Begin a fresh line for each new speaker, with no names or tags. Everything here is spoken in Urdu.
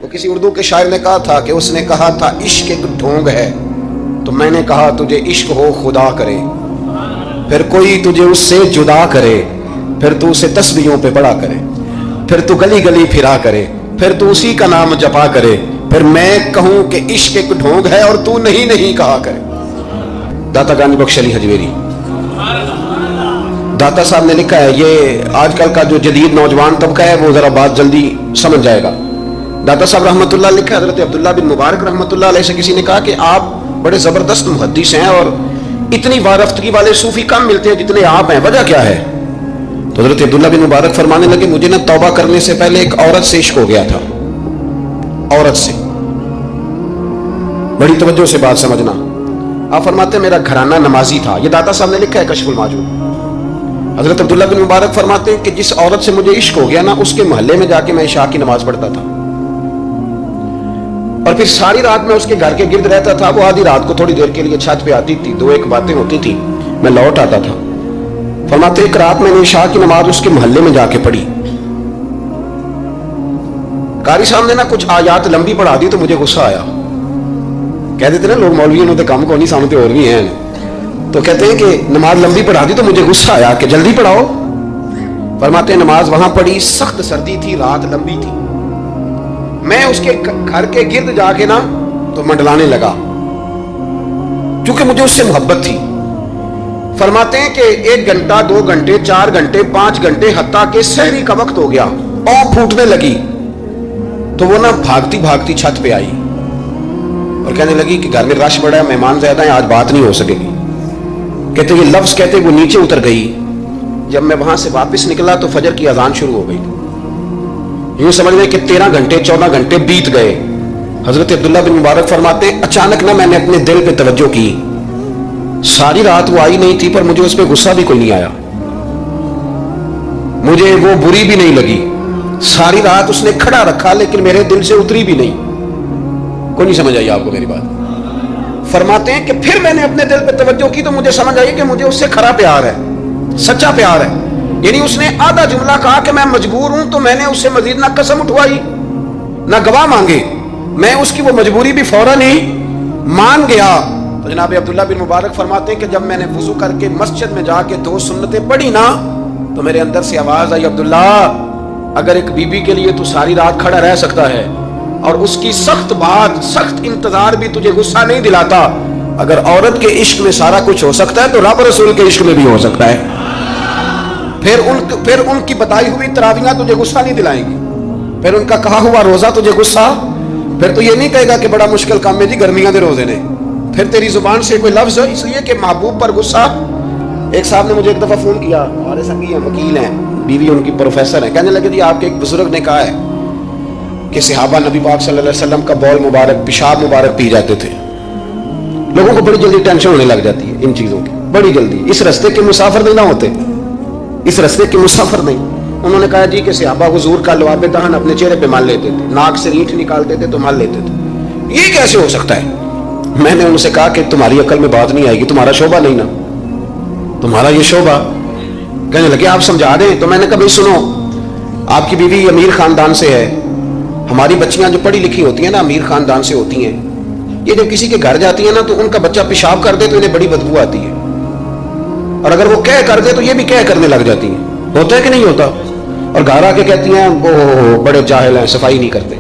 تو کسی اردو کے شاعر نے کہا تھا کہ اس نے کہا تھا عشق ایک ڈھونگ ہے، تو میں نے کہا تجھے عشق ہو خدا کرے، پھر کوئی تجھے اس سے جدا کرے، پھر تو اسے تسبیحوں پہ بڑا کرے، پھر تو گلی گلی پھرا کرے، پھر تو اسی کا نام جپا کرے، پھر میں کہوں کہ عشق ایک ڈھونگ ہے اور تو نہیں کہا کرے۔ داتا گانجی بخش علی حجویری۔ داتا صاحب نے لکھا ہے، یہ آج کل کا جو جدید نوجوان طبقہ ہے وہ ذرا بات جلدی سمجھ جائے گا۔ داتا صاحب رحمۃ اللہ لکھا، حضرت عبداللہ بن مبارک رحمۃ اللہ علیہ سے کسی نے کہا کہ آپ بڑے زبردست محدث ہیں اور اتنی وارفتگی والے صوفی کم ملتے ہیں جتنے آپ ہیں، وجہ کیا ہے؟ تو حضرت عبداللہ بن مبارک فرمانے لگے، مجھے نا توبہ کرنے سے پہلے ایک عورت سے عشق ہو گیا تھا، عورت سے۔ بڑی توجہ سے بات سمجھنا۔ آپ فرماتے ہیں میرا گھرانہ نمازی تھا، یہ داتا صاحب نے لکھا ہے کشف الماجون۔ حضرت عبداللہ بن مبارک فرماتے ہیں کہ جس عورت سے مجھے عشق ہو گیا نا، اس کے محلے میں جا کے میں عشاء کی نماز پڑھتا تھا، اور پھر ساری رات میں اس کے گھر کے گرد رہتا تھا۔ وہ آدھی رات کو تھوڑی دیر کے لیے چھت پہ آتی تھی، دو ایک باتیں ہوتی تھی، میں لوٹ آتا تھا۔ فرماتے ایک رات میں نے عشاء کی نماز اس کے محلے میں جا کے پڑھی، قاری صاحب نے نا کچھ آیات لمبی پڑھا دی تو مجھے غصہ آیا۔ کہہ دیتے نا لوگ مولوی انہوں نے کام کو نہیں سامنے اور بھی ہیں، تو کہتے ہیں کہ نماز لمبی پڑھا دی تو مجھے غصہ آیا کہ جلدی پڑھاؤ۔ فرماتے ہیں نماز وہاں پڑھی، سخت سردی تھی، رات لمبی تھی، میں اس کے گھر کے گرد جا کے نا تو منڈلانے لگا کیونکہ مجھے اس سے محبت تھی۔ فرماتے ہیں کہ 1 گھنٹہ 2 گھنٹے 4 گھنٹے 5 گھنٹے حتیٰ کہ سحری کا وقت ہو گیا، اور پھوٹنے لگی، تو وہ نا بھاگتی بھاگتی چھت پہ آئی اور کہنے لگی کہ گھر میں رش بڑا ہے، مہمان زیادہ ہیں، آج بات نہیں ہو سکے گی۔ کہتے یہ لفظ کہتے وہ نیچے اتر گئی۔ جب میں وہاں سے واپس نکلا تو فجر کی اذان شروع ہو گئی۔ یوں سمجھ لیں کہ 13 گھنٹے 14 گھنٹے بیت گئے۔ حضرت عبداللہ بن مبارک فرماتے ہیں اچانک نہ میں نے اپنے دل پہ توجہ کی، ساری رات وہ آئی نہیں تھی پر مجھے اس پہ غصہ بھی کوئی نہیں آیا، مجھے وہ بری بھی نہیں لگی، ساری رات اس نے کھڑا رکھا لیکن میرے دل سے اتری بھی نہیں۔ کوئی نہیں سمجھ آئی آپ کو میری بات؟ فرماتے ہیں کہ پھر میں نے اپنے دل پہ توجہ کی تو مجھے سمجھ آئی کہ مجھے اس سے کھرا پیار ہے، سچا پیار ہے۔ یعنی اس نے آدھا جملہ کہا کہ میں مجبور ہوں، تو میں نے اس سے مزید نہ قسم اٹھوائی نہ گواہ مانگے، میں اس کی وہ مجبوری بھی فوراً ہی مان گیا۔ تو جناب عبداللہ بن مبارک فرماتے ہیں کہ جب میں نے وضو کر کے مسجد میں جا کے 2 سنتیں پڑھی نا تو میرے اندر سے آواز آئی، عبداللہ اگر ایک بی بی کے لیے تو ساری رات کھڑا رہ سکتا ہے اور اس کی سخت بات سخت انتظار بھی تجھے غصہ نہیں دلاتا، اگر عورت کے عشق میں سارا کچھ ہو سکتا ہے تو رب رسول کے عشق میں بھی ہو سکتا ہے۔ پھر ان کی بتائی ہوئی تراویحاں تجھے غصہ نہیں دلائیں گی، پھر ان کا کہا ہوا روزہ تجھے غصہ، پھر تو یہ نہیں کہے گا کہ بڑا مشکل کام ہے جی گرمیاں دے روزے نے، پھر تیری زبان سے کوئی لفظ اس لیے کہ محبوب پر غصہ۔ ایک صاحب نے مجھے ایک دفعہ فون کیا، ہمارے سنگی ہیں، وکیل ہیں، بیوی ان کی پروفیسر ہیں، کہنے لگے جی آپ کے ایک بزرگ نے کہا ہے کہ صحابہ نبی پاک صلی اللہ علیہ وسلم کا بول مبارک پیشاب مبارک پی جاتے تھے۔ لوگوں کو بڑی جلدی ٹینشن ہونے لگ جاتی ہے ان چیزوں کی، بڑی جلدی۔ اس رستے کے مسافر نہیں نہ ہوتے، اس رستے کے مسافر نہیں۔ انہوں نے کہا جی کہ صحابہ حضور کا لعاب دہن اپنے چہرے پہ مال لیتے تھے، ناک سے اینٹ نکالتے تھے تو مال لیتے تھے، یہ کیسے ہو سکتا ہے؟ میں نے ان سے کہا کہ تمہاری عقل میں بات نہیں آئے گی، تمہارا شعبہ نہیں نا، تمہارا یہ شعبہ۔ کہنے لگے آپ سمجھا دیں، تو میں نے کہا بھائی سنو، آپ کی بیوی امیر خاندان سے ہے، ہماری بچیاں جو پڑھی لکھی ہوتی ہیں نا امیر خاندان سے ہوتی ہیں، یہ جب کسی کے گھر جاتی ہیں نا تو ان کا بچہ پیشاب کر دے تو انہیں بڑی بدبو آتی ہے، اور اگر وہ کہہ کر دے تو یہ بھی کہہ کرنے لگ جاتی ہیں۔ ہوتا ہے کہ نہیں ہوتا؟ اور گھر آ کے کہتی ہیں وہ بڑے جاہل ہیں، صفائی نہیں کرتے۔